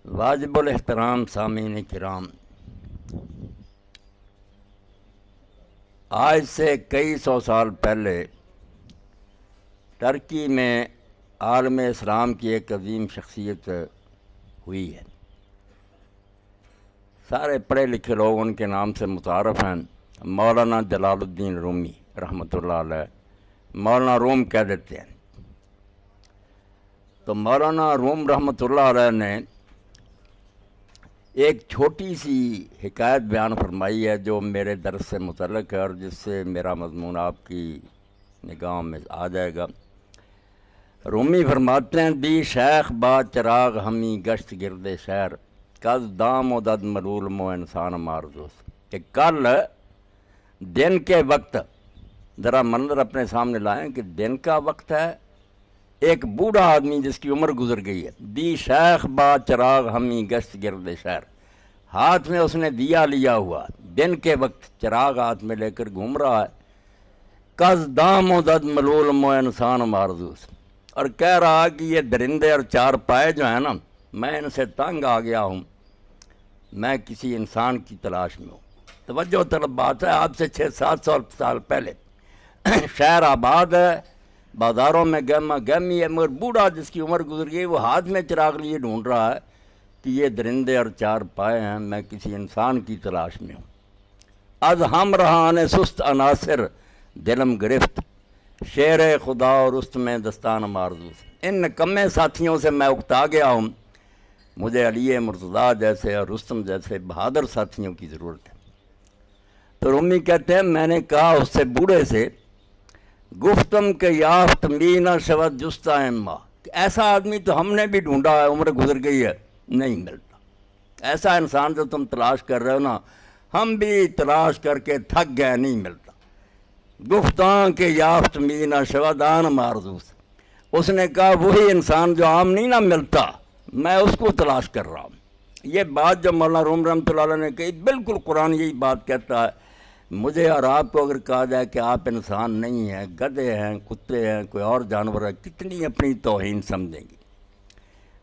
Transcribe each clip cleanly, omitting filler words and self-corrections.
واجب الاحترام سامعین کرام، آج سے کئی سو سال پہلے ترکی میں عالم اسلام کی ایک عظیم شخصیت ہوئی ہے۔ سارے پڑھے لکھے لوگ ان کے نام سے متعارف ہیں، مولانا جلال الدین رومی رحمۃ اللہ علیہ، مولانا روم کہہ دیتے ہیں۔ تو مولانا روم رحمۃ اللہ علیہ نے ایک چھوٹی سی حکایت بیان فرمائی ہے جو میرے درس سے متعلق ہے اور جس سے میرا مضمون آپ کی نگاہوں میں آ جائے گا۔ رومی فرماتے ہیں، دی شیخ با چراغ ہمی گشت گرد شہر کز دام و دد ملول مو انسان مارزوس، کہ کل دن کے وقت، ذرا منظر اپنے سامنے لائیں کہ دن کا وقت ہے، ایک بوڑھا آدمی جس کی عمر گزر گئی ہے، دی شیخ با چراغ ہمی گشت گرد شہر، ہاتھ میں اس نے دیا لیا ہوا، دن کے وقت چراغ ہاتھ میں لے کر گھوم رہا ہے، کز دام و دد ملول مو انسان مارزوس، اور کہہ رہا کہ یہ درندے اور چار پائے جو ہیں نا، میں ان سے تنگ آ گیا ہوں، میں کسی انسان کی تلاش میں ہوں۔ توجہ طلب بات ہے، آپ سے 600-700 سال پہلے شہر آباد ہے، بازاروں میں گہما گہمی ہے، مگر بوڑھا جس کی عمر گزر گئی وہ ہاتھ میں چراغ لیے ڈھونڈ رہا ہے کہ یہ درندے اور چار پائے ہیں، میں کسی انسان کی تلاش میں ہوں۔ از ہم رہانے سست عناصر دلم گرفت، شیر خدا اور رست میں دستان مارزوس، ان نکمے ساتھیوں سے میں اکتا گیا ہوں، مجھے علی مرتضیٰ جیسے اور رستم جیسے بہادر ساتھیوں کی ضرورت ہے۔ تو رومی کہتے ہیں، میں نے کہا اس سے بوڑھے سے، گفتم کہ یافت مینا شود جستا اما، ایسا آدمی تو ہم نے بھی ڈھونڈا ہے، عمر گزر گئی ہے، نہیں ملتا، ایسا انسان جو تم تلاش کر رہے ہو نا، ہم بھی تلاش کر کے تھک گئے، نہیں ملتا۔ گفتاں کہ یافت مینا شودان مارزوس، اس نے کہا وہی انسان جو عام نہیں نہ ملتا، میں اس کو تلاش کر رہا ہوں۔ یہ بات جو مولانا روم رحمۃ اللہ علیہ نے کہی، بالکل قرآن یہی بات کہتا ہے۔ مجھے اور آپ کو اگر کہا جائے کہ آپ انسان نہیں ہیں، گدھے ہیں، کتے ہیں، کوئی اور جانور ہے، کتنی اپنی توہین سمجھیں گی،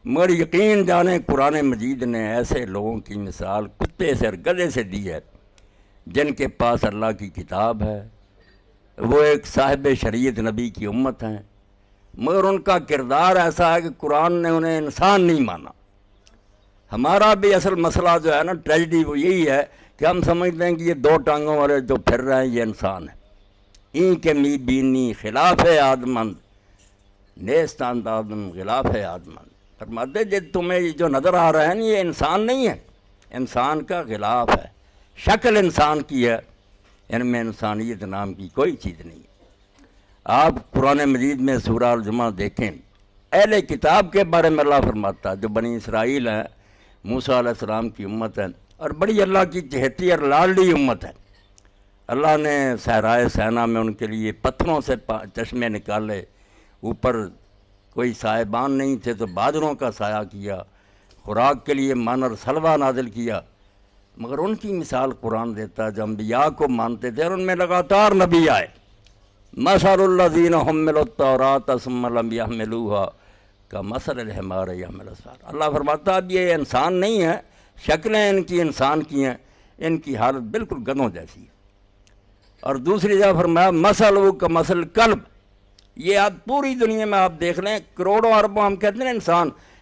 مگر یقین جانیں قرآن مجید نے ایسے لوگوں کی مثال کتے سے اور گدھے سے دی ہے جن کے پاس اللہ کی کتاب ہے، وہ ایک صاحب شریعت نبی کی امت ہیں، مگر ان کا کردار ایسا ہے کہ قرآن نے انہیں انسان نہیں مانا۔ ہمارا بھی اصل مسئلہ جو ہے نا، ٹریجڈی وہ یہی ہے کہ ہم سمجھتے ہیں کہ یہ دو ٹانگوں والے جو پھر رہے ہیں یہ انسان ہیں۔ این کے می بینی خلاف آدمند نیستان آدم خلاف آدمند، فرماتے جب تمہیں جو نظر آ رہا ہے نا، یہ انسان نہیں ہے، انسان کا خلاف ہے، شکل انسان کی ہے، ان میں انسانیت نام کی کوئی چیز نہیں ہے۔ آپ قرآن مجید میں سورہ الجمعہ دیکھیں، اہل کتاب کے بارے میں اللہ فرماتا ہے جو بنی اسرائیل ہیں، موسیٰ علیہ السلام کی امت ہے، اور بڑی اللہ کی چہیتی اور لاڈلی امت ہے۔ اللہ نے صحرائے سینا میں ان کے لیے پتھروں سے چشمے نکالے، اوپر کوئی سائبان نہیں تھے تو بادلوں کا سایہ کیا، خوراک کے لیے من اور سلوہ نازل کیا، مگر ان کی مثال قرآن دیتا ہے جو انبیاء کو مانتے تھے اور ان میں لگاتار نبی آئے۔ مثل الذین حملوا التوراۃ ثم لم یحملوها کمثل الحمار یحمل اسفار، اللہ فرماتا اب یہ انسان نہیں ہے، شکلیں ان کی انسان کی ہیں، ان کی حالت بالکل گدھوں جیسی ہے۔ اور دوسری جگہ فرمایا مثل کمثل کلب، یہ آپ پوری دنیا میں آپ دیکھ لیں، کروڑوں اربوں ہم کہتے ہیں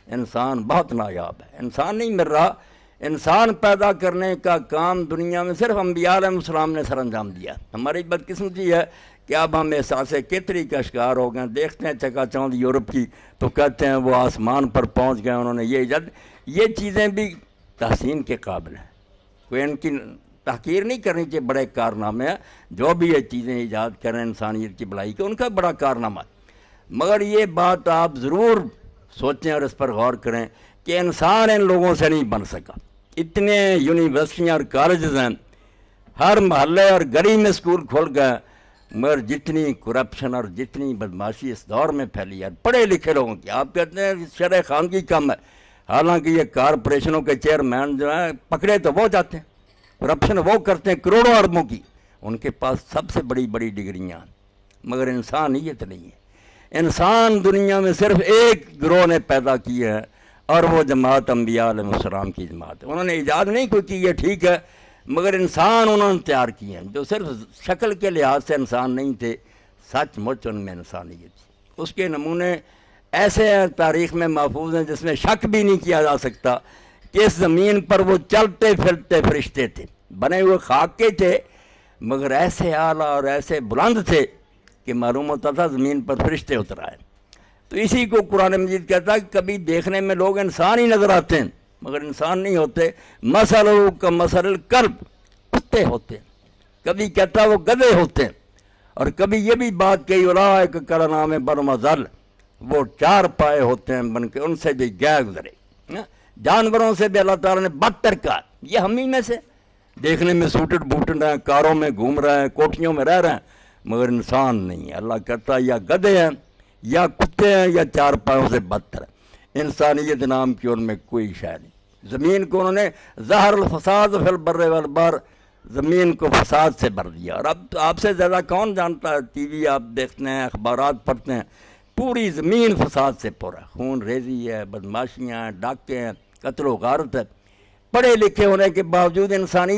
انسان بہت نایاب ہے، انسان نہیں مل رہا۔ انسان پیدا کرنے کا کام دنیا میں صرف انبیاء علیہ السلام نے سر انجام دیا۔ ہماری بدقسمتی ہے کہ اب ہم احساس کتری کا شکار ہو گئے، دیکھتے ہیں چکا چوند یورپ کی تو کہتے ہیں وہ آسمان پر پہنچ گئے، انہوں نے یہ چیزیں بھی تحسین کے قابل ہیں، کوئی ان کی تحقیر نہیں کرنی چاہیے، بڑے کارنامے ہیں، جو بھی یہ چیزیں ایجاد کریں انسانیت کی بھلائی کے، ان کا بڑا کارنامہ ہے، مگر یہ بات آپ ضرور سوچیں اور اس پر غور کریں کہ انسان ان لوگوں سے نہیں بن سکا۔ اتنے یونیورسٹیاں اور کالجز ہیں، ہر محلے اور گلی میں اسکول کھل گئے، مگر جتنی کرپشن اور جتنی بدماشی اس دور میں پھیلی ہے پڑھے لکھے لوگوں کی، آپ کہتے ہیں شرح خواندگی کم ہے، حالانکہ یہ کارپوریشنوں کے چیئرمین جو ہیں پکڑے تو وہ جاتے ہیں، کرپشن وہ کرتے ہیں کروڑوں اربوں کی، ان کے پاس سب سے بڑی بڑی ڈگریاں، مگر انسانیت نہیں ہے۔ انسان دنیا میں صرف ایک گروہ نے پیدا کی ہے، اور وہ جماعت انبیاء علیہ السلام کی جماعت ہے. انہوں نے ایجاد نہیں کوئی کی یہ ٹھیک ہے، مگر انسان انہوں نے تیار کیے ہیں جو صرف شکل کے لحاظ سے انسان نہیں تھے، سچ مچ ان میں انسانیت تھی. اس کے نمونے ایسے ہیں تاریخ میں محفوظ ہیں جس میں شک بھی نہیں کیا جا سکتا کہ اس زمین پر وہ چلتے پھرتے فرشتے تھے، بنے ہوئے خاک کے تھے مگر ایسے اعلیٰ اور ایسے بلند تھے کہ معلوم ہوتا تھا زمین پر فرشتے اتر آئے. تو اسی کو قرآن مجید کہتا ہے کہ کبھی دیکھنے میں لوگ انسان ہی نظر آتے ہیں مگر انسان نہیں ہوتے. مثل کا مثل الکلب، کتے ہوتے ہیں. کبھی کہتا وہ گدھے ہوتے ہیں، اور کبھی یہ بھی بات کہی اولئک کالانعام بل ھم اضل، وہ چار پائے ہوتے ہیں بن کے، ان سے بھی گئے گزرے. جانوروں سے بھی اللہ تعالیٰ نے بدتر کہا. یہ ہم ہی میں سے دیکھنے میں سوٹڈ بوٹڈ ہیں، کاروں میں گھوم رہے ہیں، کوٹھیوں میں رہ رہے ہیں مگر انسان نہیں ہے. اللہ کہتا یا گدھے ہیں یا کتے ہیں یا چار پایوں سے بدتر ہے. انسانیت نام کی ان میں کوئی شے نہیں. زمین کو انہوں نے ظہر الفساد فی البر والبحر، زمین کو فساد سے بھر دیا. اور اب تو آپ سے زیادہ کون جانتا ہے، ٹی وی آپ دیکھتے ہیں، اخبارات پڑھتے ہیں، پوری زمین فساد سے پورا، خون ریزی ہے، بدماشیاں ہیں، ڈاکے ہیں، قتل و غارت ہے. پڑھے لکھے ہونے کے باوجود انسانی